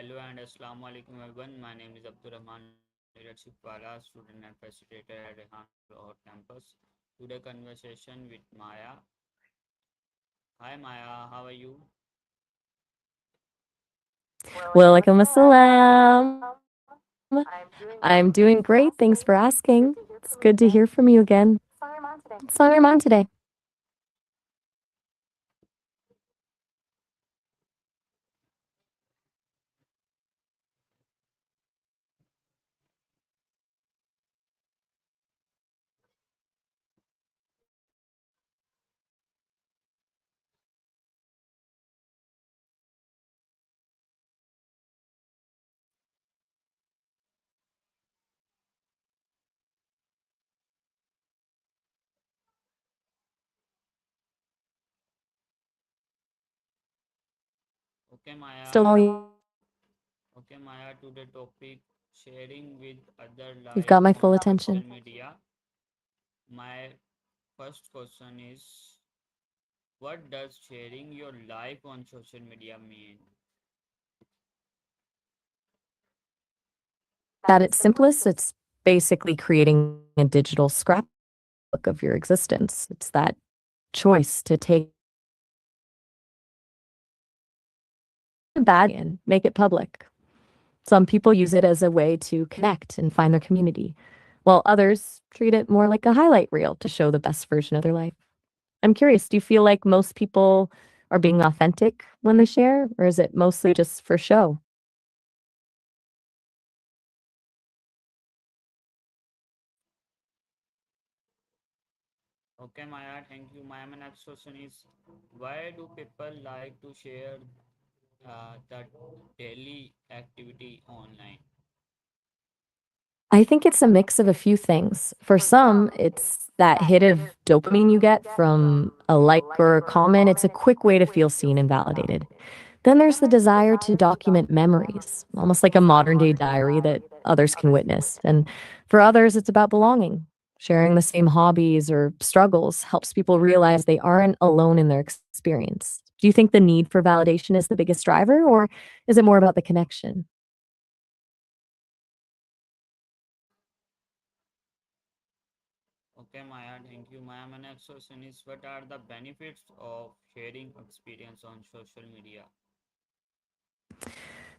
Hello and Assalamu alaikum everyone. My name is Abdul Rahman Leadership Wala, student and facilitator at Rehan Lahore campus. Today conversation with Maya. Hi Maya, how are you? Walaikum assalam. I'm doing great. Thanks for asking. It's good to hear from you again. What's on your mind today? Okay Maya. Still all yours. Okay Maya, today topic sharing with other You've life got my on full social attention. media. My first question is, what does sharing your life on social media mean? At its simplest, it's basically creating a digital scrapbook of your existence. It's that choice to take a good and make it public. Some people use it as a way to connect and find their community, while others treat it more like a highlight reel to show the best version of their life. I'm curious, do you feel like most people are being authentic when they share, or is it mostly just for show? Okay Maya, thank you. My next question is, why do people like to share the daily activity online? I think it's a mix of a few things. For some, it's that hit of dopamine you get from a like or a comment. It's a quick way to feel seen and validated. Then there's the desire to document memories, almost like a modern day diary that others can witness. And for others, it's about belonging. Sharing the same hobbies or struggles helps people realize they aren't alone in their experience. Do you think the need for validation is the biggest driver, or is it more about the connection? Okay, Maya, thank you. My next question is, what are the benefits of sharing experience on social media?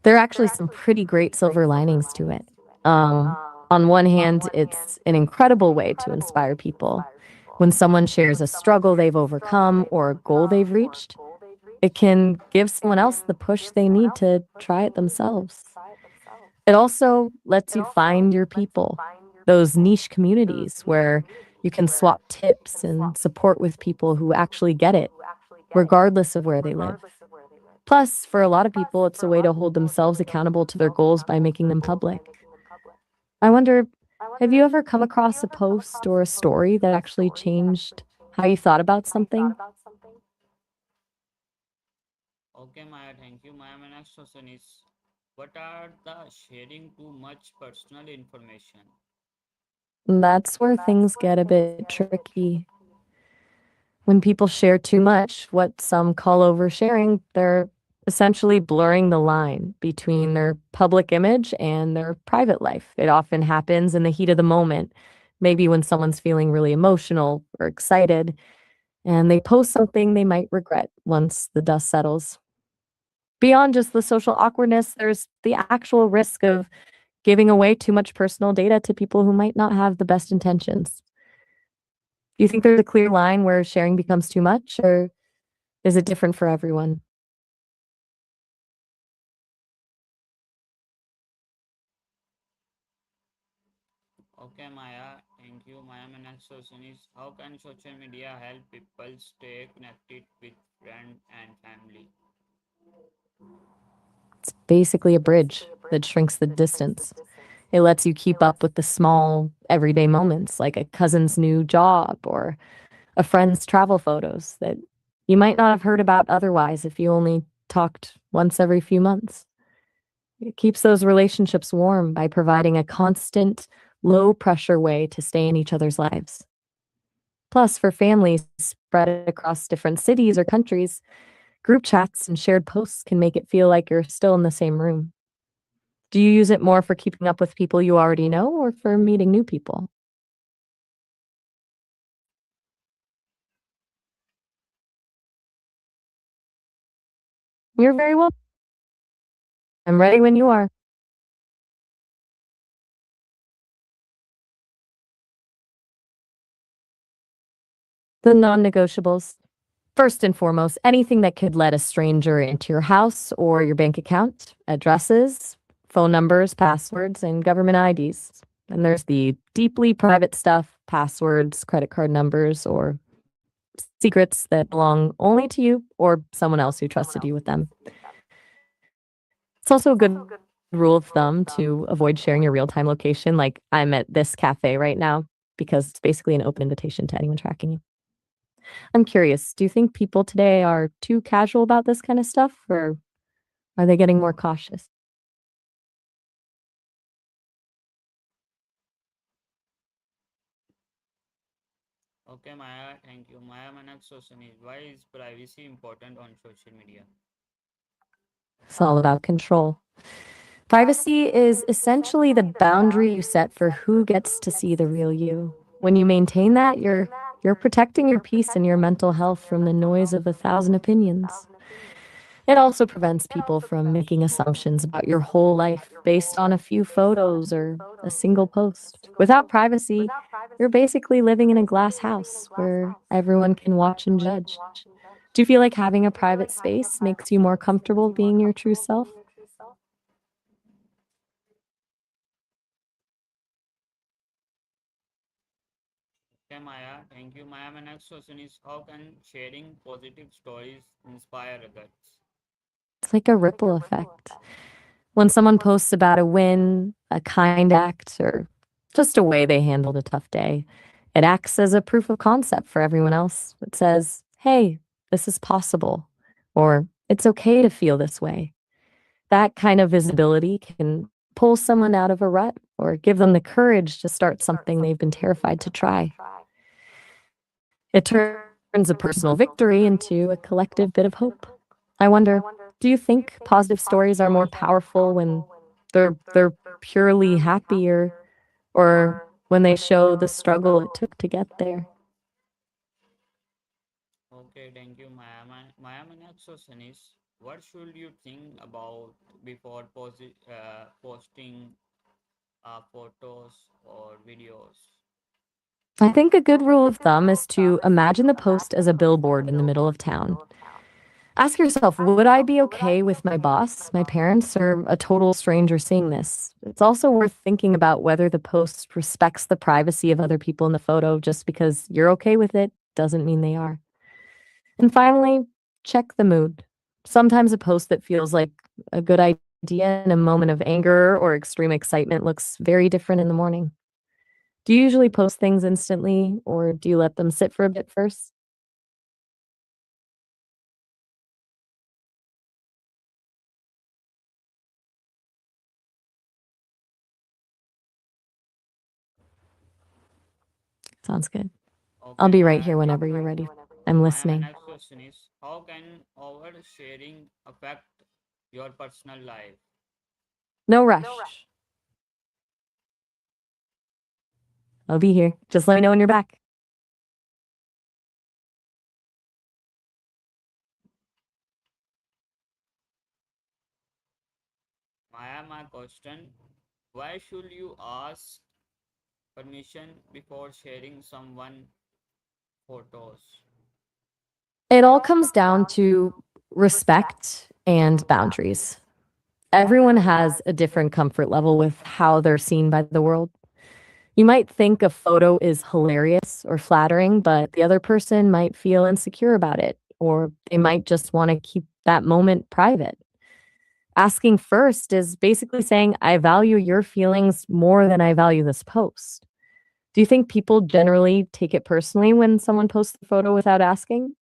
There are actually some pretty great silver linings to it. Um, on one hand, it's an incredible way to inspire people. When someone shares a struggle they've overcome or a goal they've reached, it can give someone else the push they need to try it themselves. It also lets you find your people, those niche communities where you can swap tips and support with people who actually get it, regardless of where they live. Plus, for a lot of people, it's a way to hold themselves accountable to their goals by making them public. I wonder, have you ever come across a post or a story that actually changed how you thought about something? Okay, Maya, thank you. My next question is, what are the sharing too much personal information? That's where things get a bit tricky. When people share too much, what some call oversharing, they're essentially blurring the line between their public image and their private life. It often happens in the heat of the moment, maybe when someone's feeling really emotional or excited, and they post something they might regret once the dust settles. Beyond just the social awkwardness, there's the actual risk of giving away too much personal data to people who might not have the best intentions. Do you think there's a clear line where sharing becomes too much, or is it different for everyone? Okay, Maya, thank you. My next question is, how can social media help people stay connected with friends and family? It's basically a bridge that shrinks the distance. It lets you keep up with the small, everyday moments, like a cousin's new job or a friend's travel photos that you might not have heard about otherwise if you only talked once every few months. It keeps those relationships warm by providing a constant, low pressure way to stay in each other's lives. Plus, for families spread across different cities or countries, group chats and shared posts can make it feel like you're still in the same room. Do you use it more for keeping up with people you already know or for meeting new people? You're very welcome. I'm ready when you are. The non negotiables. First and foremost, anything that could let a stranger into your house or your bank account, addresses, phone numbers, passwords, and government IDs. And there's the deeply private stuff, passwords, credit card numbers, or secrets that belong only to you or someone else who trusted you with them. It's also a good rule of thumb to avoid sharing your real time location, like I'm at this cafe right now, because it's basically an open invitation to anyone tracking you. I'm curious, do you think people today are too casual about this kind of stuff, or are they getting more cautious? Okay, Maya, thank you. Maya, my next question is, why is privacy important on social media? It's all about control. Privacy is essentially the boundary you set for who gets to see the real you. When you maintain that, you're protecting your peace and your mental health from the noise of a thousand opinions. It also prevents people from making assumptions about your whole life based on a few photos or a single post. Without privacy, you're basically living in a glass house where everyone can watch and judge. Do you feel like having a private space makes you more comfortable being your true self? Okay, Maya, thank you. Maya, my next question is, how can sharing positive stories inspire others? It's like a ripple effect. When someone posts about a win, a kind act, or just a way they handled a tough day, it acts as a proof of concept for everyone else. It says, hey, this is possible, or it's okay to feel this way. That kind of visibility can pull someone out of a rut or give them the courage to start something they've been terrified to try. It turns a personal victory into a collective bit of hope. I wonder, do you think positive stories are more powerful when they're purely happier or when they show the struggle it took to get there? Okay, thank you, Maya. Maya, my next question is, what should you think about before posting photos or videos? I think a good rule of thumb is to imagine the post as a billboard in the middle of town. Ask yourself, would I be okay with my boss, my parents, or a total stranger seeing this? It's also worth thinking about whether the post respects the privacy of other people in the photo. Just because you're okay with it doesn't mean they are. And finally, check the mood. Sometimes a post that feels like a good idea in a moment of anger or extreme excitement looks very different in the morning. Do you usually post things instantly or do you let them sit for a bit first? Sounds good. I'll Okay, be right Maya, here thank whenever you're you. ready. I'm Maya, my listening. next question is, how can oversharing affect your personal life? No rush. I'll be here. Just let me know when you're back. Maya, my question, why should you ask permission before sharing someone photos? It all comes down to respect and boundaries. Everyone has a different comfort level with how they're seen by the world. You might think a photo is hilarious or flattering, but the other person might feel insecure about it, or they might just want to keep that moment private. Asking first is basically saying, I value your feelings more than I value this post. Do you think people generally take it personally when someone posts a photo without asking?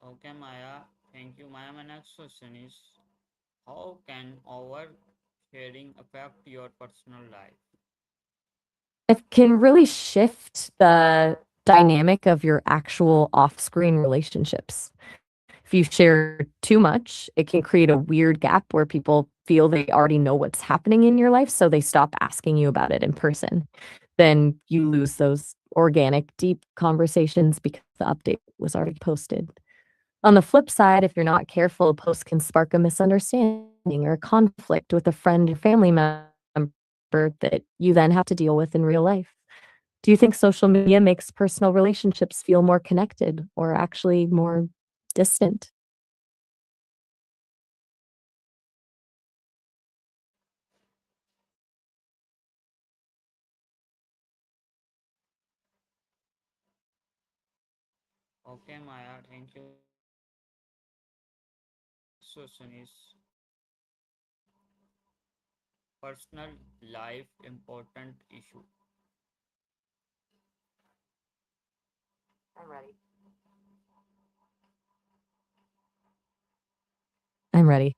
Okay, Maya, thank you. Maya, my next question is, how can oversharing affect your personal life? can really shift the dynamic of your actual off-screen relationships. If you share too much, it can create a weird gap where people feel they already know what's happening in your life, so they stop asking you about it in person. Then you lose those organic, deep conversations because the update was already posted. On the flip side, if you're not careful, a post can spark a misunderstanding or a conflict with a friend or family member that you then have to deal with in real life. Do you think social media makes personal relationships feel more connected or actually more distant? Okay, Maya, thank you. Next question is personal life important issue. I'm ready.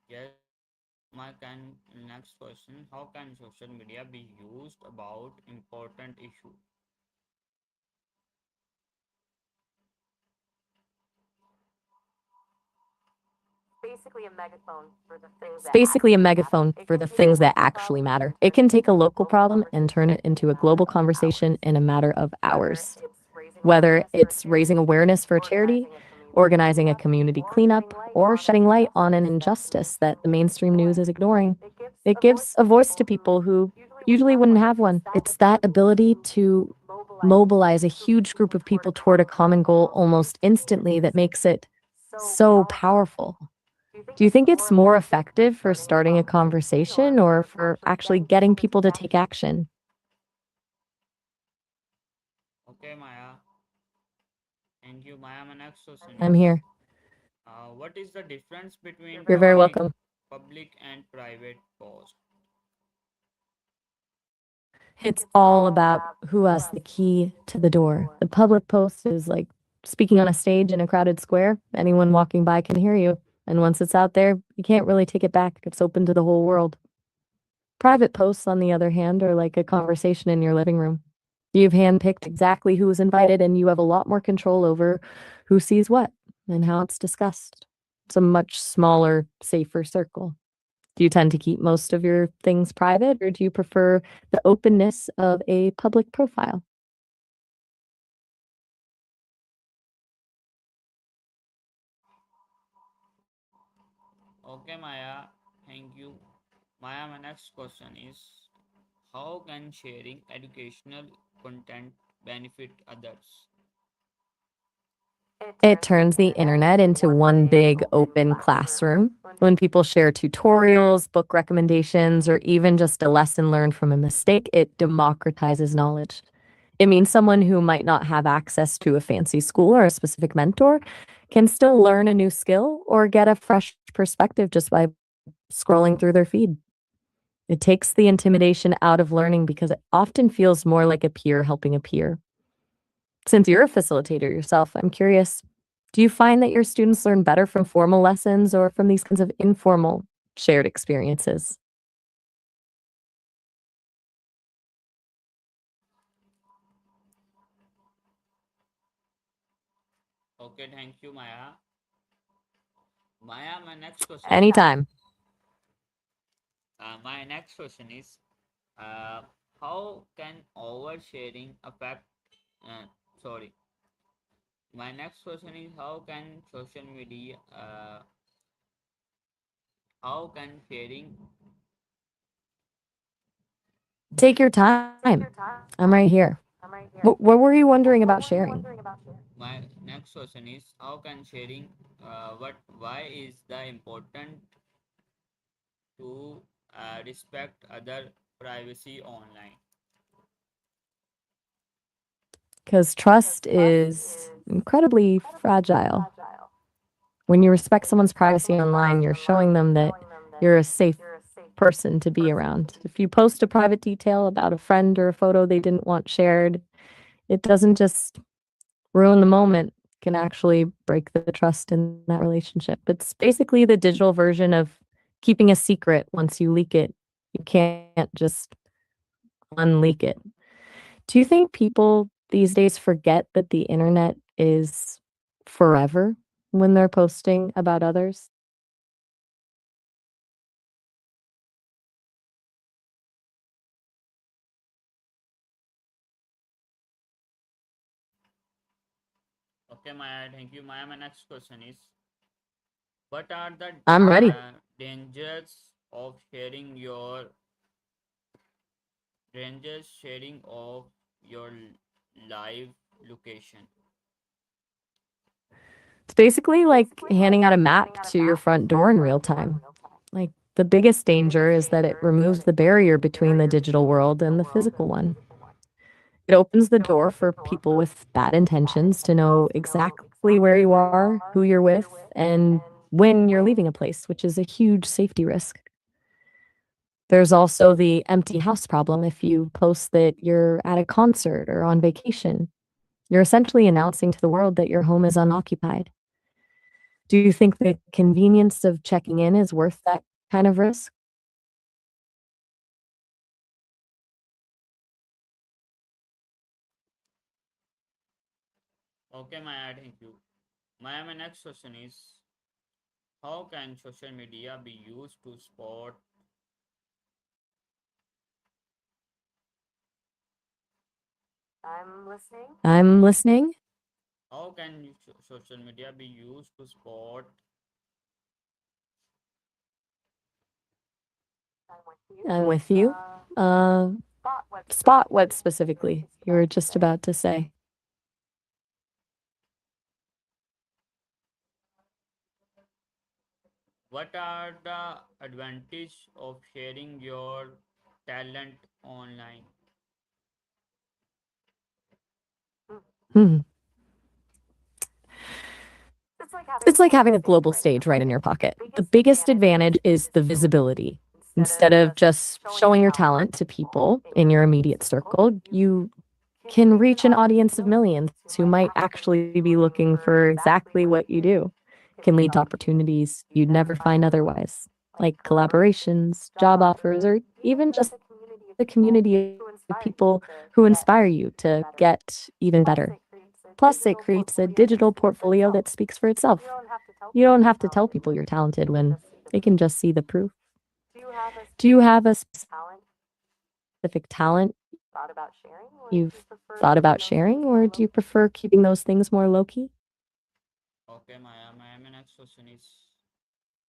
Yes, my can next question. How can social media be used about important issue? It's basically a megaphone for the things that actually matter. It can take a local problem and turn it into a global conversation in a matter of hours. Whether it's raising awareness for a charity, organizing a community cleanup, or shedding light on an injustice that the mainstream news is ignoring, it gives a voice to people who usually wouldn't have one. It's that ability to mobilize a huge group of people toward a common goal almost instantly that makes it so powerful. Do you think it's more effective for starting a conversation or for actually getting people to take action? Okay, Maya. Thank you, Maya. My next question I'm is here. what is the difference between You're very welcome. public and private post? It's all about who has the key to the door. The public post is like speaking on a stage in a crowded square. Anyone walking by can hear you. And once it's out there, you can't really take it back. It's open to the whole world. Private posts, on the other hand, are like a conversation in your living room. You've handpicked exactly who is invited, and you have a lot more control over who sees what and how it's discussed. It's a much smaller, safer circle. Do you tend to keep most of your things private, or do you prefer the openness of a public profile? Okay, Maya. Thank you. Maya, my next question is how can sharing educational content benefit others? It turns the internet into one big open classroom. When people share tutorials, book recommendations, or even just a lesson learned from a mistake, it democratizes knowledge. It means someone who might not have access to a fancy school or a specific mentor can still learn a new skill or get a fresh perspective just by scrolling through their feed. It takes the intimidation out of learning because it often feels more like a peer helping a peer. Since you're a facilitator yourself, I'm curious, do you find that your students learn better from formal lessons or from these kinds of informal shared experiences? Okay, thank you, Maya. Maya, my next question is Anytime. uh, how can oversharing affect? Uh, sorry. My next question is how can social media? How can sharing? Take your time. I'm right here. What were you wondering about sharing? My next question is how can sharing? What? Why is the important to respect other privacy online? Because trust is incredibly fragile. When you respect someone's privacy online, you're showing them that you're a safe person to be around. If you post a private detail about a friend or a photo they didn't want shared, it doesn't just ruin the moment, it can actually break the trust in that relationship. It's basically the digital version of keeping a secret once you leak it. You can't just unleak it. Do you think people these days forget that the internet is forever when they're posting about others? Okay, Maya, thank you. Maya, my next question is, what are the I'm ready. dangers of sharing of your live location? It's basically like handing out a map to your front door in real time. Like the biggest danger is that it removes the barrier between the digital world and the physical one. It opens the door for people with bad intentions to know exactly where you are, who you're with, and when you're leaving a place, which is a huge safety risk. There's also the empty house problem. If you post that you're at a concert or on vacation, you're essentially announcing to the world that your home is unoccupied. Do you think the convenience of checking in is worth that kind of risk? Okay, Maya, thank you. Maya, my next question is, how can social media be used to support? I'm listening. How can social media be used to support? I'm with you. Uh, spot what specifically you were just about to say. What are the advantage of sharing your talent online? Hmm. It's like having a global stage right in your pocket. The biggest advantage is the visibility. Instead of just showing your talent to people in your immediate circle, you can reach an audience of millions who might actually be looking for exactly what you do. Can lead to opportunities you'd never find otherwise, like collaborations, job offers, or even just the community of people who inspire you to get even better. Plus, it creates a digital portfolio that speaks for itself. You don't have to tell people you're talented when they can just see the proof. Do you have a specific talent you've thought about sharing, or do you prefer keeping those things more low key? Okay, Maya, my next question is,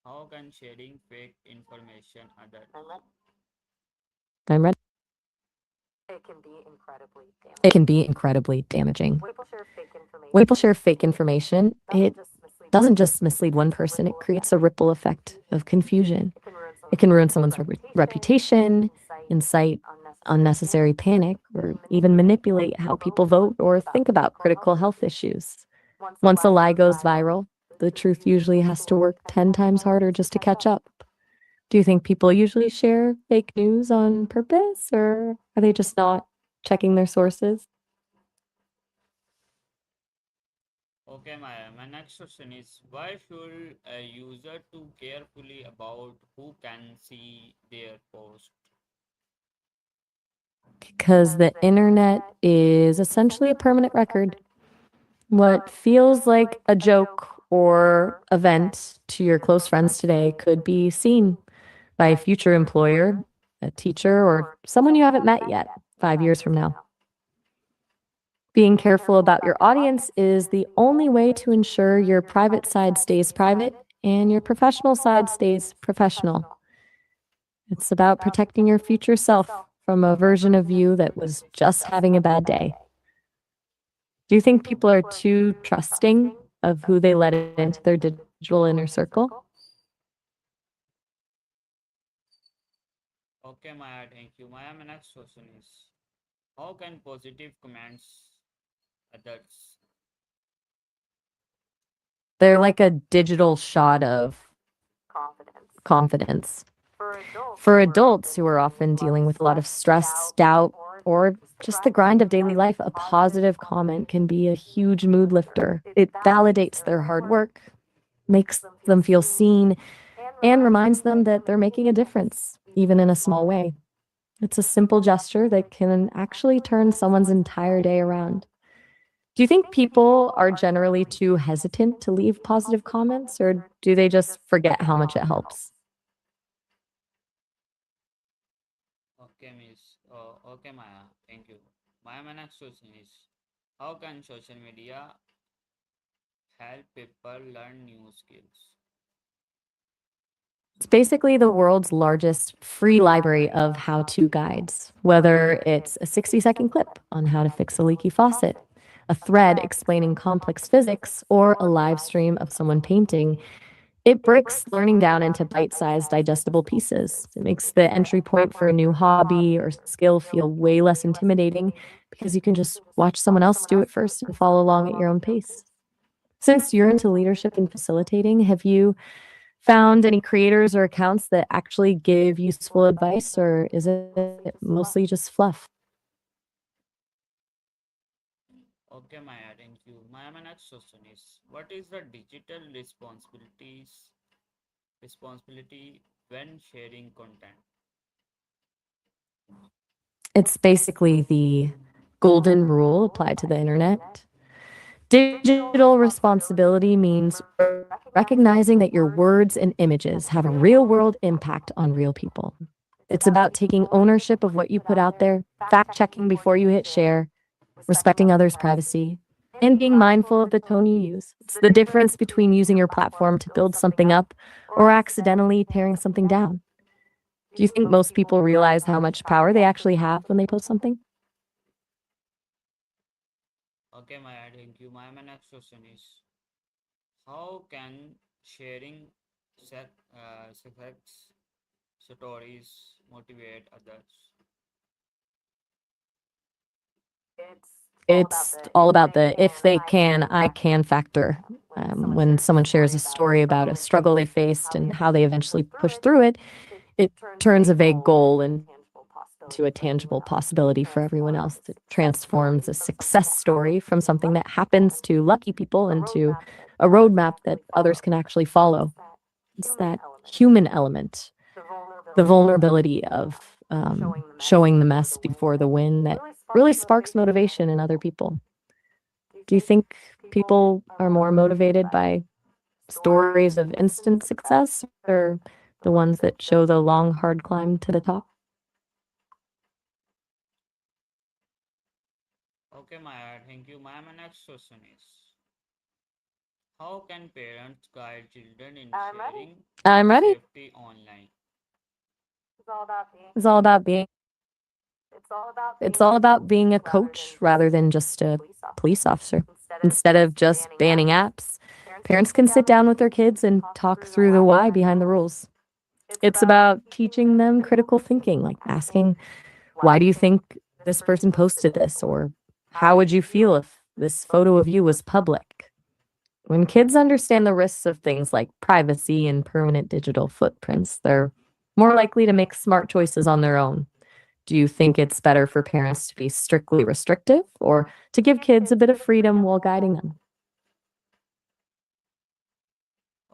how can sharing fake information others? I'm ready. It can be incredibly damaging. When people share fake information, it doesn't just mislead one person, it creates a ripple effect of confusion. It can ruin someone's reputation, incite unnecessary panic, or even manipulate how people vote or think about critical health issues. Once a lie goes viral, the truth usually has to work 10 times harder just to catch up. Do you think people usually share fake news on purpose, or are they just not checking their sources? Okay, Maya, my next question is, why should a user to carefully about who can see their post? Because the internet is essentially a permanent record. What feels like a joke or event to your close friends today could be seen by a future employer, a teacher, or someone you haven't met yet 5 years from now. Being careful about your audience is the only way to ensure your private side stays private and your professional side stays professional. It's about protecting your future self from a version of you that was just having a bad day. Do you think people are too trusting of who they let into their digital inner circle? Okay, Maya, thank you. Maya, my next question is, how can positive comments others? They're like a digital shot of confidence. For adults who are often dealing with a lot of stress, doubt, or just the grind of daily life, a positive comment can be a huge mood lifter. It validates their hard work, makes them feel seen, and reminds them that they're making a difference, even in a small way. It's a simple gesture that can actually turn someone's entire day around. Do you think people are generally too hesitant to leave positive comments, or do they just forget how much it helps? Okay, Maya. Thank you. Maya, my next question is, how can social media help people learn new skills? It's basically the world's largest free library of how to guides, whether it's a 60-second clip on how to fix a leaky faucet, a thread explaining complex physics, or a live stream of someone painting. It breaks learning down into bite sized, digestible pieces. It makes the entry point for a new hobby or skill feel way less intimidating because you can just watch someone else do it first and follow along at your own pace. Since you're into leadership and facilitating, have you found any creators or accounts that actually give useful advice, or is it mostly just fluff? Okay, Maya, thank you. Maya, my next question is, what is the digital responsibility when sharing content? It's basically the golden rule applied to the internet. Digital responsibility means recognizing that your words and images have a real world impact on real people. It's about taking ownership of what you put out there, fact checking before you hit share, respecting others' privacy, and being mindful of the tone you use. It's the difference between using your platform to build something up or accidentally tearing something down. Do you think most people realize how much power they actually have when they post something? Okay, Maya, thank you. Maya, my next question is, how can sharing success stories motivate others? It's all about the if they can, I can factor. When someone shares a story about a struggle they faced and how they eventually pushed through it, it turns a vague goal into a tangible possibility for everyone else. It transforms a success story from something that happens to lucky people into a roadmap that others can actually follow. It's that human element, the vulnerability of showing the mess before the win that really sparks motivation in other people. Do you think people are more motivated by stories of instant success or the ones that show the long, hard climb to the top? Okay, Maya, thank you. Maya, my next question is, how can parents guide children in sharing I'm ready. safety online? It's all about being It's all about being a coach rather than just a police officer. Instead of just banning apps, parents can sit down with their kids and talk through the why behind the rules. It's about teaching them critical thinking, like asking, why do you think this person posted this? Or how would you feel if this photo of you was public? When kids understand the risks of things like privacy and permanent digital footprints, they're more likely to make smart choices on their own. Do you think it's better for parents to be strictly restrictive or to give kids a bit of freedom while guiding them?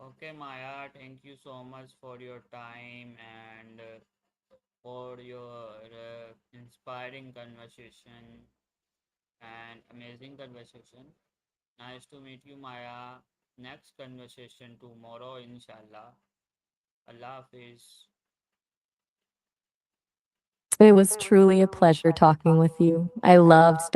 Okay, Maya, thank you so much for your time and for your inspiring conversation and amazing conversation. Nice to meet you, Maya. Next conversation tomorrow, inshallah. Allah Hafiz. It was truly a pleasure talking with you. I loved